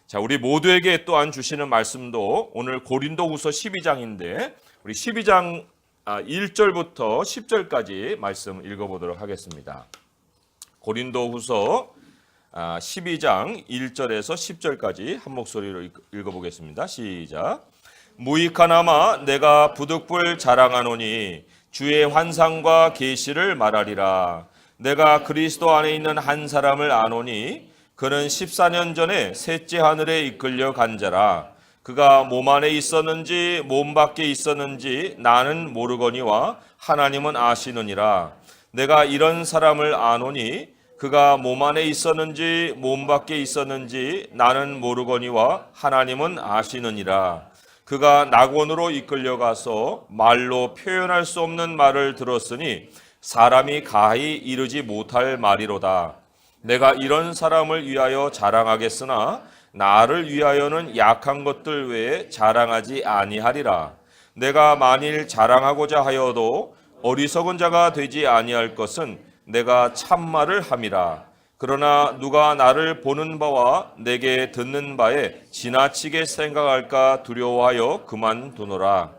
자, 우리 모두에게 또한 주시는 말씀도 오늘 고린도후서 12장인데 우리 12장 1절부터 10절까지 말씀 읽어보도록 하겠습니다. 고린도후서 12장 1절에서 10절까지 한 목소리로 읽어보겠습니다. 시작. 무익하나마 내가 부득불 자랑하노니 주의 환상과 계시를 말하리라. 내가 그리스도 안에 있는 한 사람을 아노니 그는 14년 전에 셋째 하늘에 이끌려 간 자라. 그가 몸 안에 있었는지 몸 밖에 있었는지 나는 모르거니와 하나님은 아시느니라. 내가 이런 사람을 아노니 그가 몸 안에 있었는지 몸 밖에 있었는지 나는 모르거니와 하나님은 아시느니라. 그가 낙원으로 이끌려가서 말로 표현할 수 없는 말을 들었으니 사람이 가히 이르지 못할 말이로다. 내가 이런 사람을 위하여 자랑하겠으나 나를 위하여는 약한 것들 외에 자랑하지 아니하리라. 내가 만일 자랑하고자 하여도 어리석은 자가 되지 아니할 것은 내가 참말을 함이라. 그러나 누가 나를 보는 바와 내게 듣는 바에 지나치게 생각할까 두려워하여 그만두노라.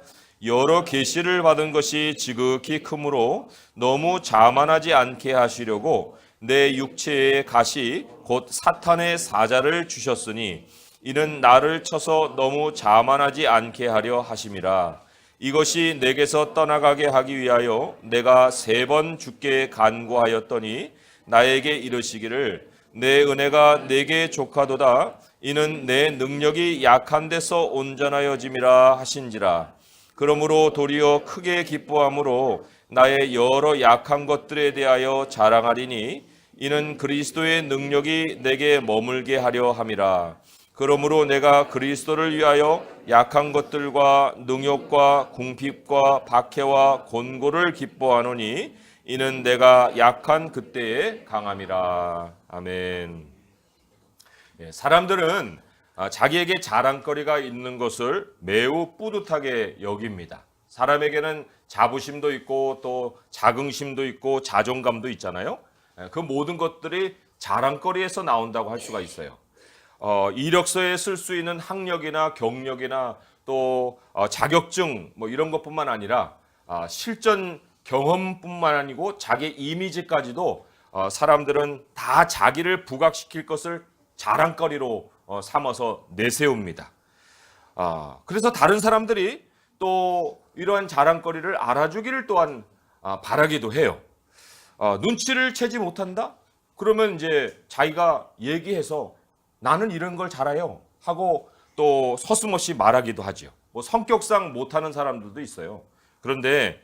여러 계시를 받은 것이 지극히 크므로 너무 자만하지 않게 하시려고 내 육체에 가시 곧 사탄의 사자를 주셨으니 이는 나를 쳐서 너무 자만하지 않게 하려 하심이라. 이것이 내게서 떠나가게 하기 위하여 내가 3번 주께 간구하였더니 나에게 이르시기를 내 은혜가 내게 족하도다. 이는 내 능력이 약한 데서 온전하여짐이라 하신지라. 그러므로 도리어 크게 기뻐함으로 나의 여러 약한 것들에 대하여 자랑하리니 이는 그리스도의 능력이 내게 머물게 하려 함이라. 그러므로 내가 그리스도를 위하여 약한 것들과 능욕과 궁핍과 박해와 곤고를 기뻐하노니 이는 내가 약한 그때에 강함이라. 아멘. 사람들은 자기에게 자랑거리가 있는 것을 매우 뿌듯하게 여깁니다. 사람에게는 자부심도 있고 또 자긍심도 있고 자존감도 있잖아요. 그 모든 것들이 자랑거리에서 나온다고 할 수가 있어요. 이력서에 쓸 수 있는 학력이나 경력이나 또 자격증 뭐 이런 것뿐만 아니라 실전 경험뿐만 아니고 자기 이미지까지도 사람들은 다 자기를 부각시킬 것을 자랑거리로 삼아서 내세웁니다. 그래서 다른 사람들이 또 이러한 자랑거리를 알아주기를 또한 바라기도 해요. 눈치를 채지 못한다? 그러면 이제 자기가 얘기해서 나는 이런 걸 잘해요 하고 또 서슴없이 말하기도 하죠. 뭐 성격상 못하는 사람들도 있어요. 그런데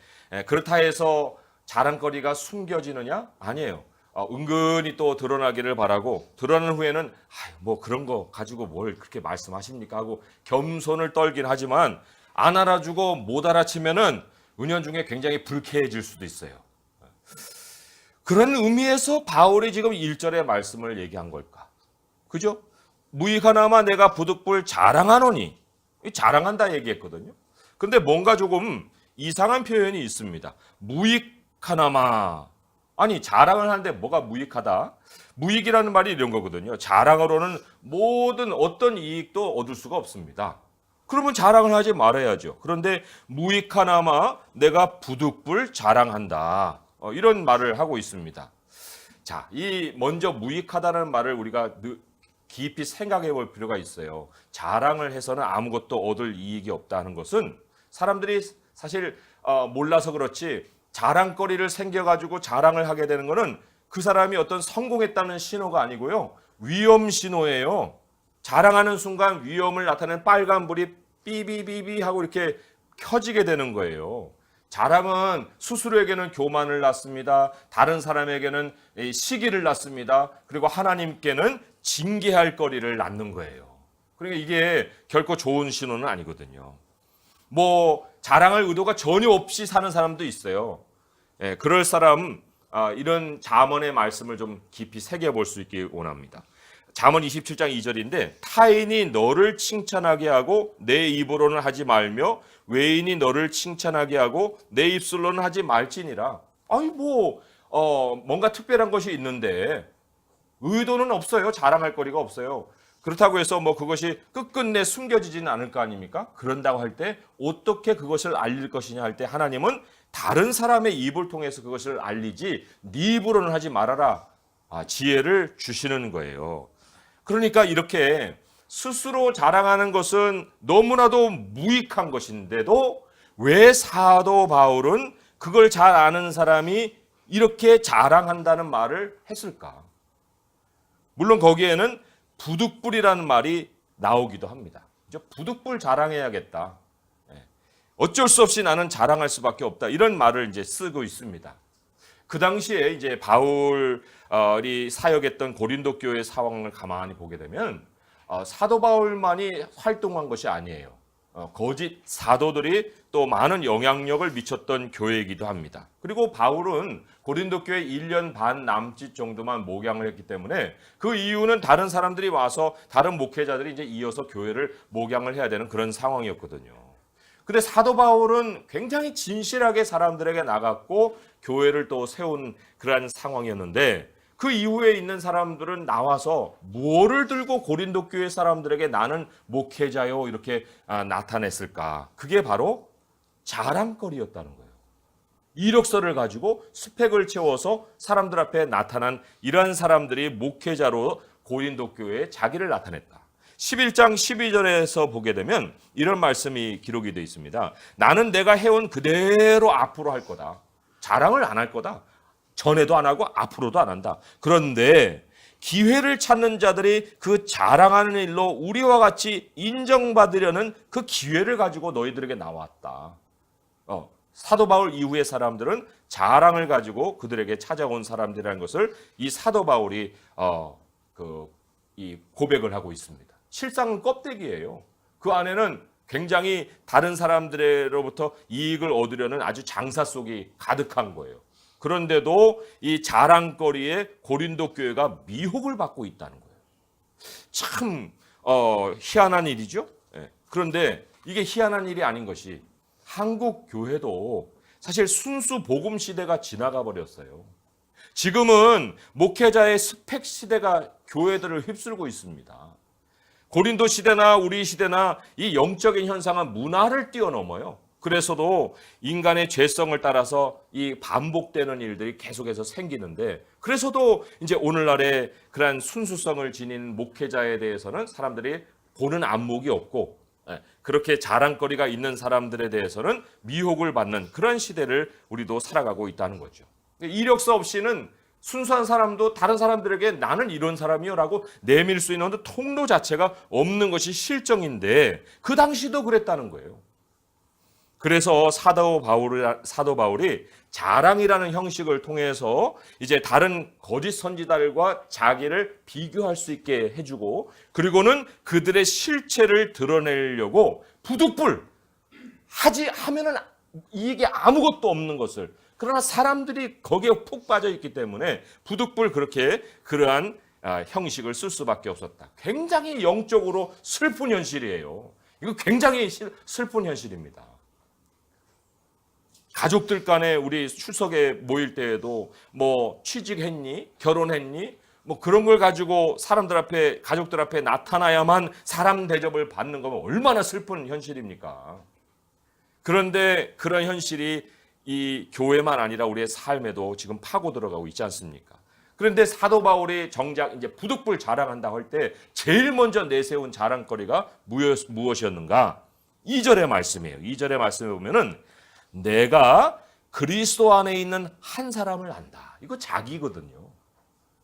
그렇다 해서 자랑거리가 숨겨지느냐? 아니에요. 은근히 또 드러나기를 바라고 드러난 후에는 뭐 그런 거 가지고 뭘 그렇게 말씀하십니까 하고 겸손을 떨긴 하지만 안 알아주고 못 알아치면은 은연중에 굉장히 불쾌해질 수도 있어요. 그런 의미에서 바울이 지금 1절의 말씀을 얘기한 걸까? 그죠? 무익하나마 내가 부득불 자랑하노니, 자랑한다 얘기했거든요. 근데 뭔가 조금 이상한 표현이 있습니다. 무익하나마. 아니 자랑을 하는데 뭐가 무익하다? 무익이라는 말이 이런 거거든요. 자랑으로는 모든 어떤 이익도 얻을 수가 없습니다. 그러면 자랑을 하지 말아야죠. 그런데 무익하나마 내가 부득불 자랑한다. 이런 말을 하고 있습니다. 자, 이 먼저 무익하다는 말을 우리가 깊이 생각해 볼 필요가 있어요. 자랑을 해서는 아무것도 얻을 이익이 없다는 것은 사람들이 사실 몰라서 그렇지 자랑거리를 생겨가지고 자랑을 하게 되는 것은 그 사람이 어떤 성공했다는 신호가 아니고요. 위험 신호예요. 자랑하는 순간 위험을 나타내는 빨간불이 삐비비비 하고 이렇게 켜지게 되는 거예요. 자랑은 스스로에게는 교만을 낳습니다. 다른 사람에게는 시기를 낳습니다. 그리고 하나님께는 징계할 거리를 낳는 거예요. 그러니까 이게 결코 좋은 신호는 아니거든요. 뭐 자랑할 의도가 전혀 없이 사는 사람도 있어요. 그럴 사람 이런 잠언의 말씀을 좀 깊이 새겨볼 수 있길 원합니다. 잠언 27장 2절인데 타인이 너를 칭찬하게 하고 내 입으로는 하지 말며 외인이 너를 칭찬하게 하고 내 입술로는 하지 말지니라. 아니 뭔가 특별한 것이 있는데 의도는 없어요. 자랑할 거리가 없어요. 그렇다고 해서 뭐 그것이 끝끝내 숨겨지지는 않을 거 아닙니까? 그런다고 할 때 어떻게 그것을 알릴 것이냐 할 때 하나님은 다른 사람의 입을 통해서 그것을 알리지 네 입으로는 하지 말아라. 지혜를 주시는 거예요. 그러니까 이렇게 스스로 자랑하는 것은 너무나도 무익한 것인데도 왜 사도 바울은 그걸 잘 아는 사람이 이렇게 자랑한다는 말을 했을까? 물론 거기에는 부득불이라는 말이 나오기도 합니다. 부득불 자랑해야겠다. 어쩔 수 없이 나는 자랑할 수밖에 없다. 이런 말을 이제 쓰고 있습니다. 그 당시에 이제 바울이 사역했던 고린도 교회 상황을 가만히 보게 되면 사도 바울만이 활동한 것이 아니에요. 거짓 사도들이 또 많은 영향력을 미쳤던 교회이기도 합니다. 그리고 바울은 고린도 교회 1년 반 남짓 정도만 목양을 했기 때문에 그 이유는 다른 사람들이 와서 다른 목회자들이 이제 이어서 교회를 목양을 해야 되는 그런 상황이었거든요. 근데 사도 바울은 굉장히 진실하게 사람들에게 나갔고 교회를 또 세운 그러한 상황이었는데 그 이후에 있는 사람들은 나와서 뭐를 들고 고린도 교회 사람들에게 나는 목회자요 이렇게 나타냈을까? 그게 바로 자랑거리였다는 거예요. 이력서를 가지고 스펙을 채워서 사람들 앞에 나타난 이러한 사람들이 목회자로 고린도 교회에 자기를 나타냈다. 11장 12절에서 보게 되면 이런 말씀이 기록이 되어 있습니다. 나는 내가 해온 그대로 앞으로 할 거다. 자랑을 안 할 거다. 전에도 안 하고 앞으로도 안 한다. 그런데 기회를 찾는 자들이 그 자랑하는 일로 우리와 같이 인정받으려는 그 기회를 가지고 너희들에게 나왔다. 사도 바울 이후의 사람들은 자랑을 가지고 그들에게 찾아온 사람들이라는 것을 이 사도 바울이 이 고백을 하고 있습니다. 실상은 껍데기예요. 그 안에는 굉장히 다른 사람들로부터 이익을 얻으려는 아주 장사 속이 가득한 거예요. 그런데도 이 자랑거리에 고린도 교회가 미혹을 받고 있다는 거예요. 참 희한한 일이죠. 그런데 이게 희한한 일이 아닌 것이 한국 교회도 사실 순수 복음 시대가 지나가 버렸어요. 지금은 목회자의 스펙 시대가 교회들을 휩쓸고 있습니다. 고린도 시대나 우리 시대나 이 영적인 현상은 문화를 뛰어넘어요. 그래서도 인간의 죄성을 따라서 이 반복되는 일들이 계속해서 생기는데 그래서도 이제 오늘날의 그러한 순수성을 지닌 목회자에 대해서는 사람들이 보는 안목이 없고 그렇게 자랑거리가 있는 사람들에 대해서는 미혹을 받는 그런 시대를 우리도 살아가고 있다는 거죠. 이력서 없이는 순수한 사람도 다른 사람들에게 나는 이런 사람이요라고 내밀 수 있는 통로 자체가 없는 것이 실정인데 그 당시도 그랬다는 거예요. 그래서 사도 바울이 자랑이라는 형식을 통해서 이제 다른 거짓 선지자들과 자기를 비교할 수 있게 해주고 그리고는 그들의 실체를 드러내려고 부득불 하면은 이게 아무것도 없는 것을 그러나 사람들이 거기에 푹 빠져 있기 때문에 부득불 그렇게 그러한 형식을 쓸 수밖에 없었다. 굉장히 영적으로 슬픈 현실이에요. 이거 굉장히 슬픈 현실입니다. 가족들 간에 우리 출석에 모일 때에도 뭐 취직했니? 결혼했니? 뭐 그런 걸 가지고 사람들 앞에 가족들 앞에 나타나야만 사람 대접을 받는 거면 얼마나 슬픈 현실입니까? 그런데 그런 현실이 이 교회만 아니라 우리의 삶에도 지금 파고 들어가고 있지 않습니까? 그런데 사도 바울이 정작 이제 부득불 자랑한다고 할 때 제일 먼저 내세운 자랑거리가 무엇이었는가? 2절의 말씀이에요. 2절의 말씀에 보면은 내가 그리스도 안에 있는 한 사람을 안다. 이거 자기거든요.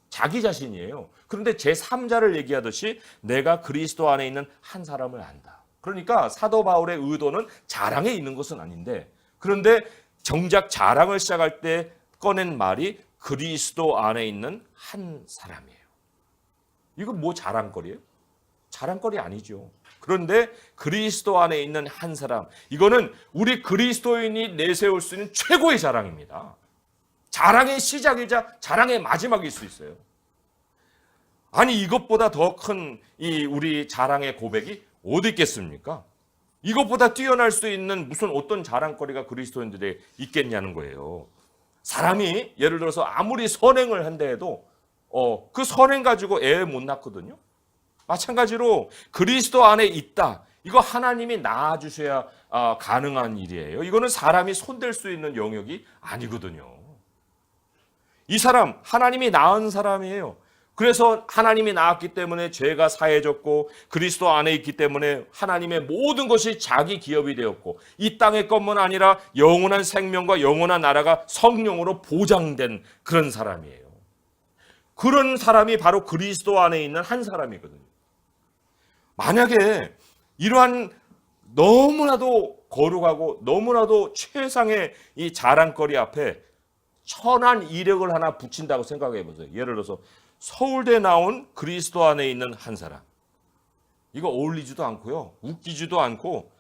자기 자신이에요. 그런데 제3자를 얘기하듯이 내가 그리스도 안에 있는 한 사람을 안다. 그러니까 사도 바울의 의도는 자랑에 있는 것은 아닌데 그런데 정작 자랑을 시작할 때 꺼낸 말이 그리스도 안에 있는 한 사람이에요. 이거 뭐 자랑거리예요? 자랑거리 아니죠. 그런데 그리스도 안에 있는 한 사람, 이거는 우리 그리스도인이 내세울 수 있는 최고의 자랑입니다. 자랑의 시작이자 자랑의 마지막일 수 있어요. 아니 이것보다 더 큰 이 우리 자랑의 고백이 어디 있겠습니까? 이것보다 뛰어날 수 있는 무슨 어떤 자랑거리가 그리스도인들에 있겠냐는 거예요. 사람이 예를 들어서 아무리 선행을 한다 해도 그 선행 가지고 애 못 낳거든요. 마찬가지로 그리스도 안에 있다. 이거 하나님이 낳아주셔야 가능한 일이에요. 이거는 사람이 손댈 수 있는 영역이 아니거든요. 이 사람 하나님이 낳은 사람이에요. 그래서 하나님이 낳았기 때문에 죄가 사해졌고 그리스도 안에 있기 때문에 하나님의 모든 것이 자기 기업이 되었고 이 땅의 것만 아니라 영원한 생명과 영원한 나라가 성령으로 보장된 그런 사람이에요. 그런 사람이 바로 그리스도 안에 있는 한 사람이거든요. 만약에 이러한 너무나도 거룩하고 너무나도 최상의 이 자랑거리 앞에 천한 이력을 하나 붙인다고 생각해 보세요. 예를 들어서 서울대 나온 그리스도 안에 있는 한 사람. 이거 어울리지도 않고요. 웃기지도 않고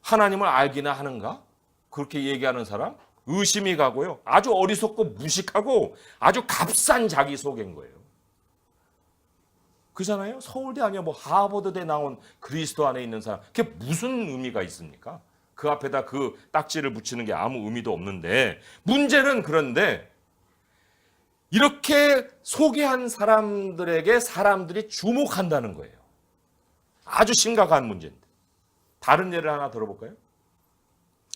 하나님을 알기나 하는가? 그렇게 얘기하는 사람? 의심이 가고요. 아주 어리석고 무식하고 아주 값싼 자기소개인 거예요. 그잖아요. 서울대 아니야 뭐 하버드대 나온 그리스도 안에 있는 사람. 그게 무슨 의미가 있습니까? 그 앞에다 그 딱지를 붙이는 게 아무 의미도 없는데 문제는 그런데 이렇게 소개한 사람들에게 사람들이 주목한다는 거예요. 아주 심각한 문제인데. 다른 예를 하나 들어볼까요?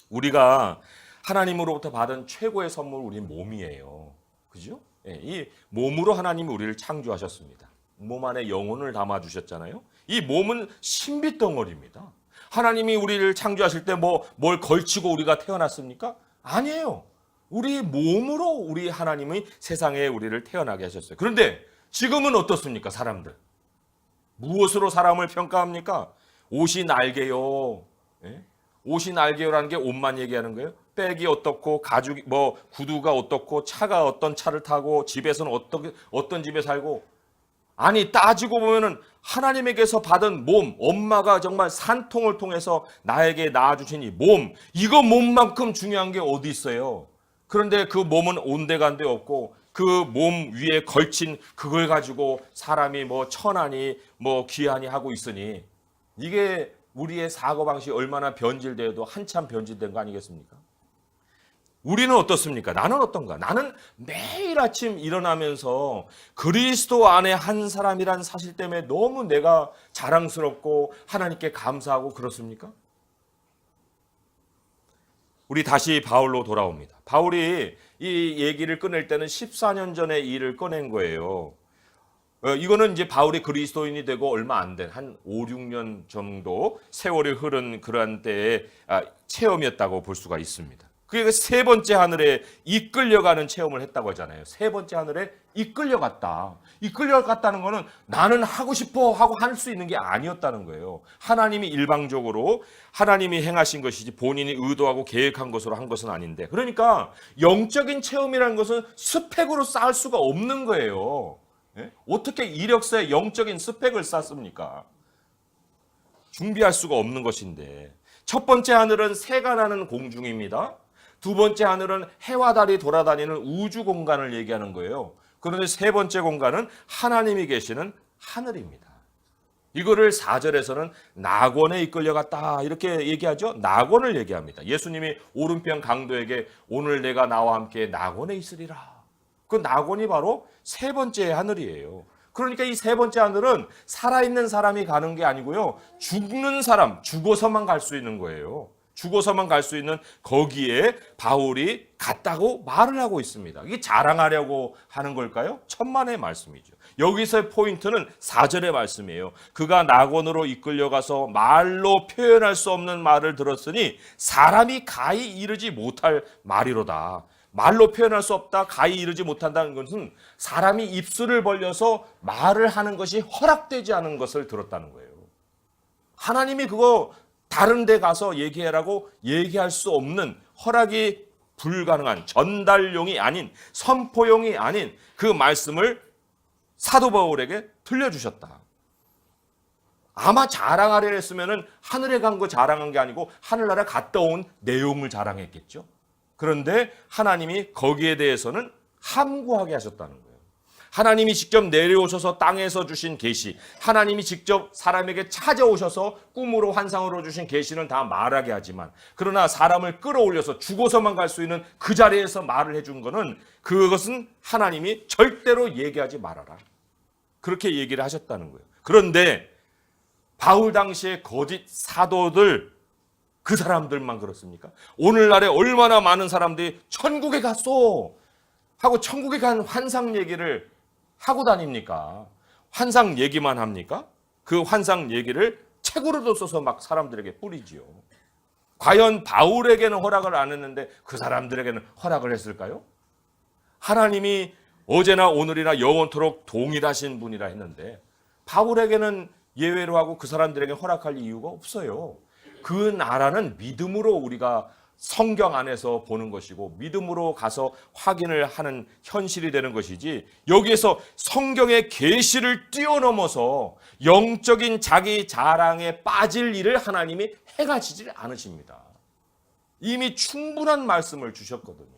우리가 하나님으로부터 받은 최고의 선물 우리 몸이에요. 그죠? 이 몸으로 하나님이 우리를 창조하셨습니다. 몸 안에 영혼을 담아주셨잖아요. 이 몸은 신비덩어리입니다. 하나님이 우리를 창조하실 때 뭘 걸치고 우리가 태어났습니까? 아니에요. 우리 몸으로 우리 하나님이 세상에 우리를 태어나게 하셨어요. 그런데 지금은 어떻습니까? 사람들. 무엇으로 사람을 평가합니까? 옷이 날개요. 옷이 날개요라는 게 옷만 얘기하는 거예요. 백이 어떻고 가죽 구두가 어떻고 차가 어떤 차를 타고 집에서는 어떤 집에 살고 아니 따지고 보면은 하나님에게서 받은 몸, 엄마가 정말 산통을 통해서 나에게 낳아주신 이 몸, 이거 몸만큼 중요한 게 어디 있어요? 그런데 그 몸은 온데간데 없고 그 몸 위에 걸친 그걸 가지고 사람이 천하니 귀하니 하고 있으니 이게 우리의 사고방식이 얼마나 변질돼도 한참 변질된 거 아니겠습니까? 우리는 어떻습니까? 나는 어떤가? 나는 매일 아침 일어나면서 그리스도 안에 한 사람이란 사실 때문에 너무 내가 자랑스럽고 하나님께 감사하고 그렇습니까? 우리 다시 바울로 돌아옵니다. 바울이 이 얘기를 꺼낼 때는 14년 전에 일을 꺼낸 거예요. 이거는 이제 바울이 그리스도인이 되고 얼마 안 된 한 5, 6년 정도 세월이 흐른 그러한 때의 체험이었다고 볼 수가 있습니다. 그게 세 번째 하늘에 이끌려가는 체험을 했다고 하잖아요. 세 번째 하늘에 이끌려갔다. 이끌려갔다는 거는 나는 하고 싶어 하고 할 수 있는 게 아니었다는 거예요. 하나님이 일방적으로 하나님이 행하신 것이지 본인이 의도하고 계획한 것으로 한 것은 아닌데. 그러니까 영적인 체험이라는 것은 스펙으로 쌓을 수가 없는 거예요. 어떻게 이력서에 영적인 스펙을 쌓습니까? 준비할 수가 없는 것인데. 첫 번째 하늘은 새가 나는 공중입니다. 두 번째 하늘은 해와 달이 돌아다니는 우주 공간을 얘기하는 거예요. 그런데 세 번째 공간은 하나님이 계시는 하늘입니다. 이거를 4절에서는 낙원에 이끌려갔다 이렇게 얘기하죠. 낙원을 얘기합니다. 예수님이 오른편 강도에게 오늘 내가 나와 함께 낙원에 있으리라. 그 낙원이 바로 세 번째 하늘이에요. 그러니까 이 세 번째 하늘은 살아있는 사람이 가는 게 아니고요. 죽는 사람, 죽어서만 갈 수 있는 거예요. 죽어서만 갈 수 있는 거기에 바울이 갔다고 말을 하고 있습니다. 이게 자랑하려고 하는 걸까요? 천만의 말씀이죠. 여기서의 포인트는 4절의 말씀이에요. 그가 낙원으로 이끌려가서 말로 표현할 수 없는 말을 들었으니 사람이 가히 이르지 못할 말이로다. 말로 표현할 수 없다, 가히 이르지 못한다는 것은 사람이 입술을 벌려서 말을 하는 것이 허락되지 않은 것을 들었다는 거예요. 하나님이 그거 다른 데 가서 얘기하라고 얘기할 수 없는 허락이 불가능한 전달용이 아닌 선포용이 아닌 그 말씀을 사도 바울에게 들려주셨다. 아마 자랑하려 했으면 하늘에 간 거 자랑한 게 아니고 하늘나라 갔다 온 내용을 자랑했겠죠. 그런데 하나님이 거기에 대해서는 함구하게 하셨다는 거예요. 하나님이 직접 내려오셔서 땅에서 주신 계시, 하나님이 직접 사람에게 찾아오셔서 꿈으로 환상으로 주신 계시는 다 말하게 하지만 그러나 사람을 끌어올려서 죽어서만 갈 수 있는 그 자리에서 말을 해준 거는 그것은 하나님이 절대로 얘기하지 말아라. 그렇게 얘기를 하셨다는 거예요. 그런데 바울 당시의 거짓 사도들, 그 사람들만 그렇습니까? 오늘날에 얼마나 많은 사람들이 천국에 갔어 하고 천국에 간 환상 얘기를 하고 다닙니까? 환상 얘기만 합니까? 그 환상 얘기를 책으로도 써서 막 사람들에게 뿌리지요. 과연 바울에게는 허락을 안 했는데 그 사람들에게는 허락을 했을까요? 하나님이 어제나 오늘이나 영원토록 동일하신 분이라 했는데 바울에게는 예외로 하고 그 사람들에게 허락할 이유가 없어요. 그 나라는 믿음으로 우리가 성경 안에서 보는 것이고 믿음으로 가서 확인을 하는 현실이 되는 것이지, 여기에서 성경의 계시를 뛰어넘어서 영적인 자기 자랑에 빠질 일을 하나님이 행하시지 않으십니다. 이미 충분한 말씀을 주셨거든요.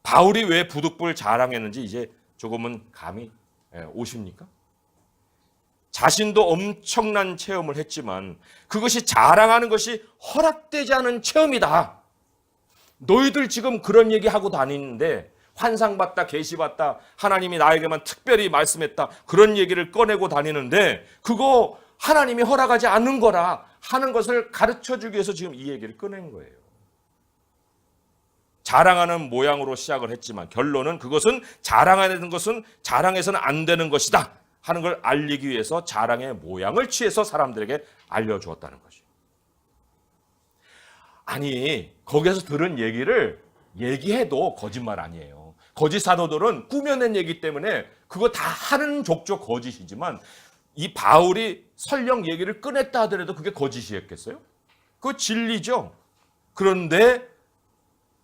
바울이 왜 부득불 자랑했는지 이제 조금은 감이 오십니까? 자신도 엄청난 체험을 했지만 그것이 자랑하는 것이 허락되지 않은 체험이다. 너희들 지금 그런 얘기하고 다니는데 환상 봤다, 계시 봤다, 하나님이 나에게만 특별히 말씀했다, 그런 얘기를 꺼내고 다니는데 그거 하나님이 허락하지 않는 거라 하는 것을 가르쳐주기 위해서 지금 이 얘기를 꺼낸 거예요. 자랑하는 모양으로 시작을 했지만 결론은 그것은 자랑하는 것은 자랑해서는 안 되는 것이다 하는 걸 알리기 위해서 자랑의 모양을 취해서 사람들에게 알려주었다는 것이죠. 아니, 거기에서 들은 얘기를 얘기해도 거짓말 아니에요. 거짓 사도들은 꾸며낸 얘기 때문에 그거 다 하는 족족 거짓이지만 이 바울이 설령 얘기를 꺼냈다 하더라도 그게 거짓이었겠어요? 그거 진리죠. 그런데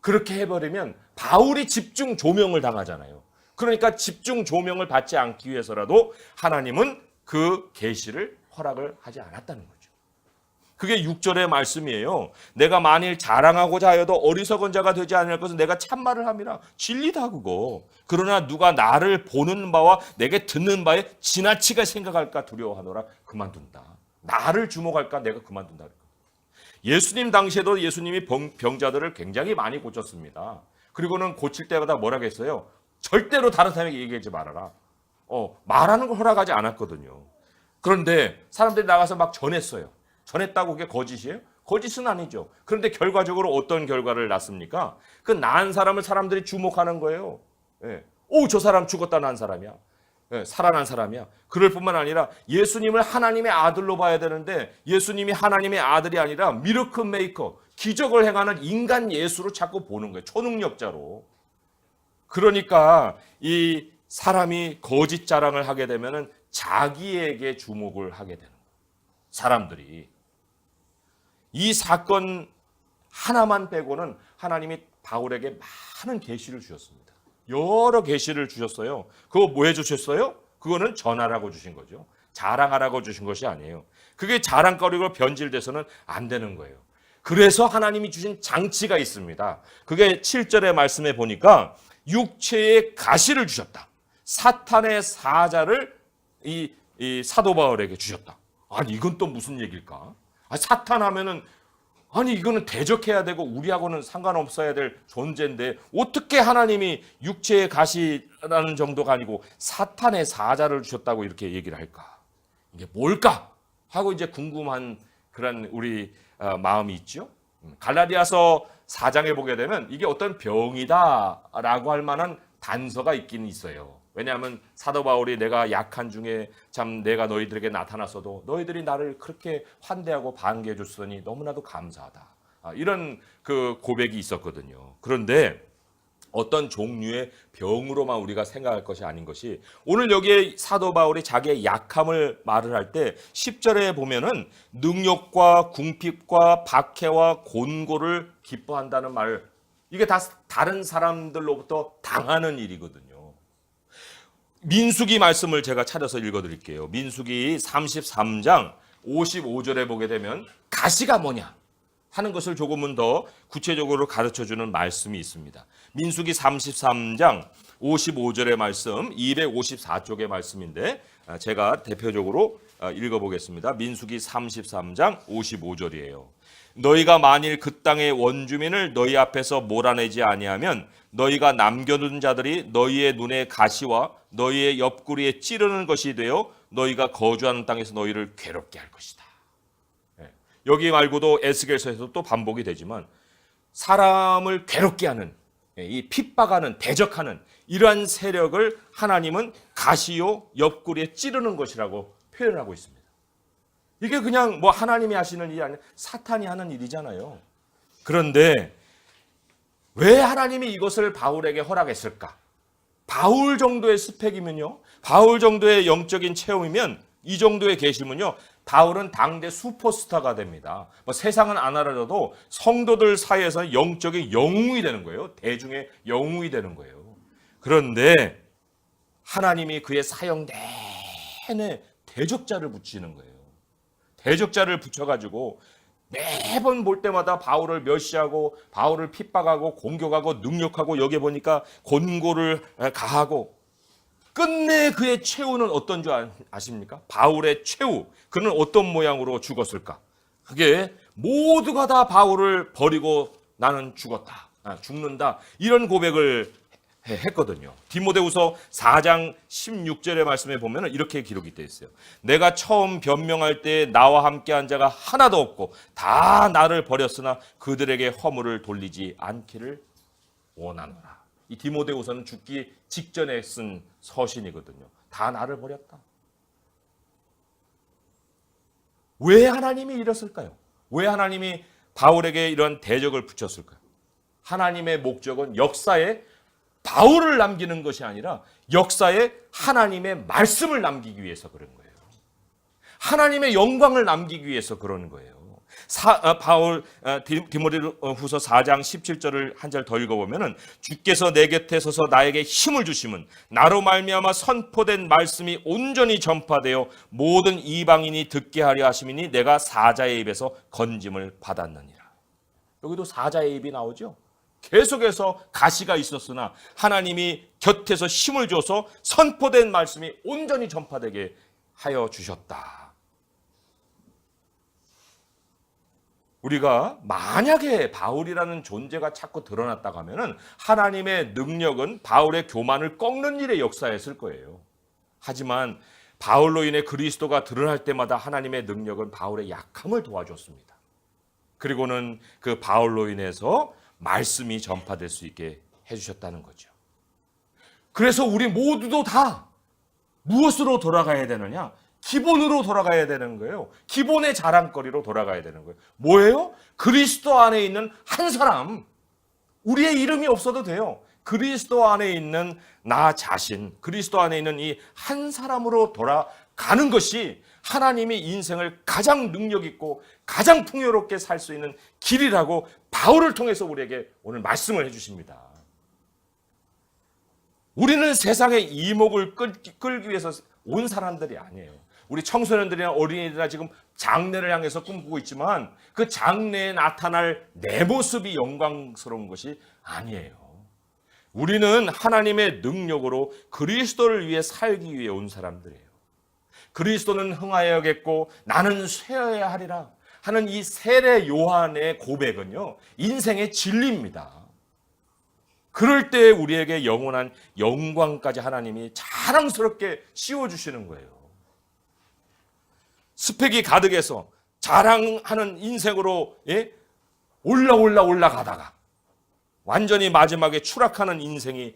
그렇게 해버리면 바울이 집중 조명을 당하잖아요. 그러니까 집중 조명을 받지 않기 위해서라도 하나님은 그 계시를 허락을 하지 않았다는 거죠. 그게 6절의 말씀이에요. 내가 만일 자랑하고자 하여도 어리석은 자가 되지 않을 것은 내가 참말을 함이라. 진리다 그거. 그러나 누가 나를 보는 바와 내게 듣는 바에 지나치게 생각할까 두려워하노라. 그만둔다. 나를 주목할까 내가 그만둔다. 예수님 당시에도 예수님이 병자들을 굉장히 많이 고쳤습니다. 그리고는 고칠 때마다 뭐라고 했어요? 절대로 다른 사람에게 얘기하지 말아라. 말하는 걸 허락하지 않았거든요. 그런데 사람들이 나가서 막 전했어요. 전했다고 그게 거짓이에요? 거짓은 아니죠. 그런데 결과적으로 어떤 결과를 낳습니까? 그 낳은 사람을 사람들이 주목하는 거예요. 예. 오, 저 사람 죽었다 난 사람이야. 예, 살아난 사람이야. 그럴 뿐만 아니라 예수님을 하나님의 아들로 봐야 되는데 예수님이 하나님의 아들이 아니라 미러클 메이커, 기적을 행하는 인간 예수로 자꾸 보는 거예요. 초능력자로. 그러니까 이 사람이 거짓 자랑을 하게 되면은 자기에게 주목을 하게 되는 거예요. 사람들이. 이 사건 하나만 빼고는 하나님이 바울에게 많은 계시를 주셨습니다. 여러 계시를 주셨어요. 그거 뭐 해주셨어요? 그거는 전하라고 주신 거죠. 자랑하라고 주신 것이 아니에요. 그게 자랑거리로 변질돼서는 안 되는 거예요. 그래서 하나님이 주신 장치가 있습니다. 그게 7절의 말씀에 보니까 육체의 가시를 주셨다. 사탄의 사자를 이 사도 바울에게 주셨다. 아니 이건 또 무슨 얘기일까? 사탄 하면은 아니 이거는 대적해야 되고 우리하고는 상관없어야 될 존재인데 어떻게 하나님이 육체의 가시라는 정도가 아니고 사탄의 사자를 주셨다고 이렇게 얘기를 할까? 이게 뭘까? 하고 이제 궁금한 그런 우리 마음이 있죠. 갈라디아서 4장에 보게 되면 이게 어떤 병이다라고 할 만한 단서가 있긴 있어요. 왜냐하면 사도 바울이 내가 약한 중에 참 내가 너희들에게 나타났어도 너희들이 나를 그렇게 환대하고 반겨해 줬으니 너무나도 감사하다. 이런 그 고백이 있었거든요. 그런데 어떤 종류의 병으로만 우리가 생각할 것이 아닌 것이 오늘 여기에 사도 바울이 자기의 약함을 말을 할 때 10절에 보면은 능욕과 궁핍과 박해와 곤고를 기뻐한다는 말, 이게 다 다른 사람들로부터 당하는 일이거든요. 민수기 말씀을 제가 찾아서 읽어드릴게요. 민수기 33장 55절에 보게 되면 가시가 뭐냐 하는 것을 조금은 더 구체적으로 가르쳐주는 말씀이 있습니다. 민수기 33장 55절의 말씀, 254쪽의 말씀인데 제가 대표적으로 읽어보겠습니다. 민수기 33장 55절이에요. 너희가 만일 그 땅의 원주민을 너희 앞에서 몰아내지 아니하면 너희가 남겨둔 자들이 너희의 눈에 가시와 너희의 옆구리에 찌르는 것이 되어 너희가 거주하는 땅에서 너희를 괴롭게 할 것이다. 여기 말고도 에스겔서에서 또 반복이 되지만 사람을 괴롭게 하는, 이 핍박하는, 대적하는 이러한 세력을 하나님은 가시요 옆구리에 찌르는 것이라고 표현하고 있습니다. 이게 그냥 뭐 하나님이 하시는 일이 아니라 사탄이 하는 일이잖아요. 그런데 왜 하나님이 이것을 바울에게 허락했을까? 바울 정도의 스펙이면요, 바울 정도의 영적인 체험이면, 이 정도의 계시면요, 바울은 당대 슈퍼스타가 됩니다. 뭐 세상은 안 알아줘도 성도들 사이에서 영적인 영웅이 되는 거예요. 대중의 영웅이 되는 거예요. 그런데 하나님이 그의 사형 내내 대적자를 붙이는 거예요. 대적자를 붙여가지고 매번 볼 때마다 바울을 멸시하고 바울을 핍박하고 공격하고 능욕하고, 여기 보니까 곤고를 가하고, 끝내 그의 최후는 어떤 줄 아십니까? 바울의 최후, 그는 어떤 모양으로 죽었을까? 그게 모두가 다 바울을 버리고 나는 죽는다, 이런 고백을 했거든요. 디모데후서 4장 16절의 말씀에 보면 이렇게 기록이 되어 있어요. 내가 처음 변명할 때 나와 함께한 자가 하나도 없고 다 나를 버렸으나 그들에게 허물을 돌리지 않기를 원하노라. 이 디모데후서는 죽기 직전에 쓴 서신이거든요. 다 나를 버렸다. 왜 하나님이 이랬을까요? 왜 하나님이 바울에게 이런 대적을 붙였을까요? 하나님의 목적은 역사에 바울을 남기는 것이 아니라 역사에 하나님의 말씀을 남기기 위해서 그런 거예요. 하나님의 영광을 남기기 위해서 그러는 거예요. 바울 디모데후서 4장 17절을 한 절 더 읽어보면은, 주께서 내 곁에 서서 나에게 힘을 주심은 나로 말미암아 선포된 말씀이 온전히 전파되어 모든 이방인이 듣게 하려 하심이니 내가 사자의 입에서 건짐을 받았느니라. 여기도 사자의 입이 나오죠. 계속해서 가시가 있었으나 하나님이 곁에서 힘을 줘서 선포된 말씀이 온전히 전파되게 하여 주셨다. 우리가 만약에 바울이라는 존재가 자꾸 드러났다고 하면은 하나님의 능력은 바울의 교만을 꺾는 일에 역사했을 거예요. 하지만 바울로 인해 그리스도가 드러날 때마다 하나님의 능력은 바울의 약함을 도와줬습니다. 그리고는 그 바울로 인해서 말씀이 전파될 수 있게 해주셨다는 거죠. 그래서 우리 모두도 다 무엇으로 돌아가야 되느냐? 기본으로 돌아가야 되는 거예요. 기본의 자랑거리로 돌아가야 되는 거예요. 뭐예요? 그리스도 안에 있는 한 사람. 우리의 이름이 없어도 돼요. 그리스도 안에 있는 나 자신, 그리스도 안에 있는 이 한 사람으로 돌아가는 것이 하나님이 인생을 가장 능력 있고 가장 풍요롭게 살 수 있는 길이라고 바울을 통해서 우리에게 오늘 말씀을 해주십니다. 우리는 세상의 이목을 끌기 위해서 온 사람들이 아니에요. 우리 청소년들이나 어린이들이나 지금 장래를 향해서 꿈꾸고 있지만 그 장래에 나타날 내 모습이 영광스러운 것이 아니에요. 우리는 하나님의 능력으로 그리스도를 위해 살기 위해 온 사람들이에요. 그리스도는 흥하여야겠고 나는 쇠어야 하리라 하는 이 세례 요한의 고백은요, 인생의 진리입니다. 그럴 때 우리에게 영원한 영광까지 하나님이 자랑스럽게 씌워주시는 거예요. 스펙이 가득해서 자랑하는 인생으로 올라가다가 완전히 마지막에 추락하는 인생이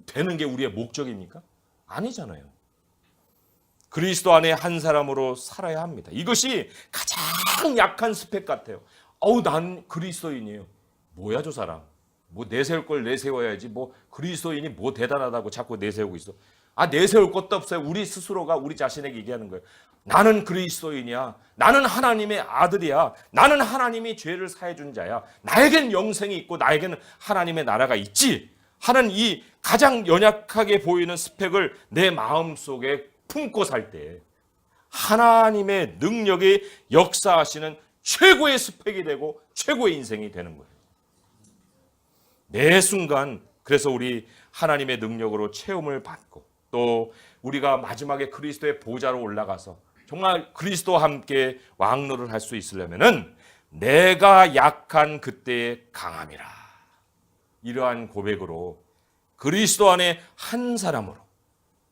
되는 게 우리의 목적입니까? 아니잖아요. 그리스도 안에 한 사람으로 살아야 합니다. 이것이 가장 약한 스펙 같아요. 난 그리스도인이에요. 뭐야 저 사람. 뭐 내세울 걸 내세워야지. 뭐 그리스도인이 뭐 대단하다고 자꾸 내세우고 있어. 내세울 것도 없어요. 우리 스스로가 우리 자신에게 얘기하는 거예요. 나는 그리스도인이야. 나는 하나님의 아들이야. 나는 하나님이 죄를 사해 준 자야. 나에겐 영생이 있고 나에게는 하나님의 나라가 있지 하는 이 가장 연약하게 보이는 스펙을 내 마음속에 품고 살 때 하나님의 능력이 역사하시는 최고의 스펙이 되고 최고의 인생이 되는 거예요. 매 순간 그래서 우리 하나님의 능력으로 체험을 받고 또 우리가 마지막에 그리스도의 보좌로 올라가서 정말 그리스도와 함께 왕노를 할 수 있으려면은 내가 약한 그때의 강함이라. 이러한 고백으로 그리스도 안에 한 사람으로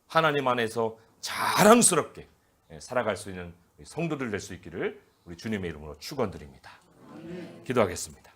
하나님 안에서 자랑스럽게 살아갈 수 있는 성도들 될 수 있기를 우리 주님의 이름으로 축원드립니다. 기도하겠습니다.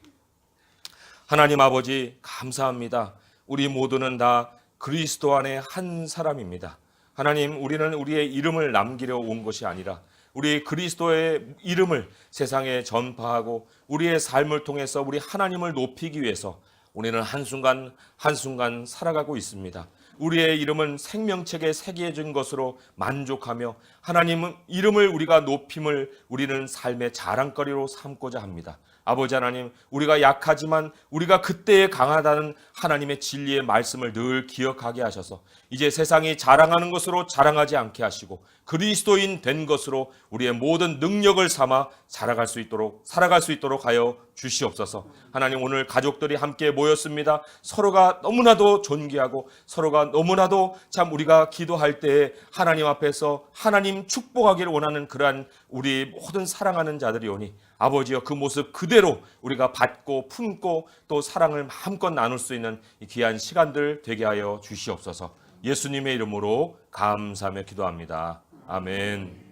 하나님 아버지 감사합니다. 우리 모두는 다 그리스도 안에 한 사람입니다. 하나님, 우리는 우리의 이름을 남기려 온 것이 아니라 우리 그리스도의 이름을 세상에 전파하고 우리의 삶을 통해서 우리 하나님을 높이기 위해서 우리는 한순간 한순간 살아가고 있습니다. 우리의 이름은 생명책에 새겨진 것으로 만족하며 하나님 이름을 우리가 높임을 우리는 삶의 자랑거리로 삼고자 합니다. 아버지 하나님, 우리가 약하지만 우리가 그때에 강하다는 하나님의 진리의 말씀을 늘 기억하게 하셔서 이제 세상이 자랑하는 것으로 자랑하지 않게 하시고 그리스도인 된 것으로 우리의 모든 능력을 삼아 살아갈 수 있도록 하여 주시옵소서. 하나님, 오늘 가족들이 함께 모였습니다. 서로가 너무나도 존귀하고 서로가 너무나도 참 우리가 기도할 때에 하나님 앞에서 하나님 축복하기를 원하는 그러한 우리 모든 사랑하는 자들이 오니 아버지여, 그 모습 그대로 우리가 받고 품고 또 사랑을 마음껏 나눌 수 있는 이 귀한 시간들 되게 하여 주시옵소서. 예수님의 이름으로 감사하며 기도합니다. 아멘.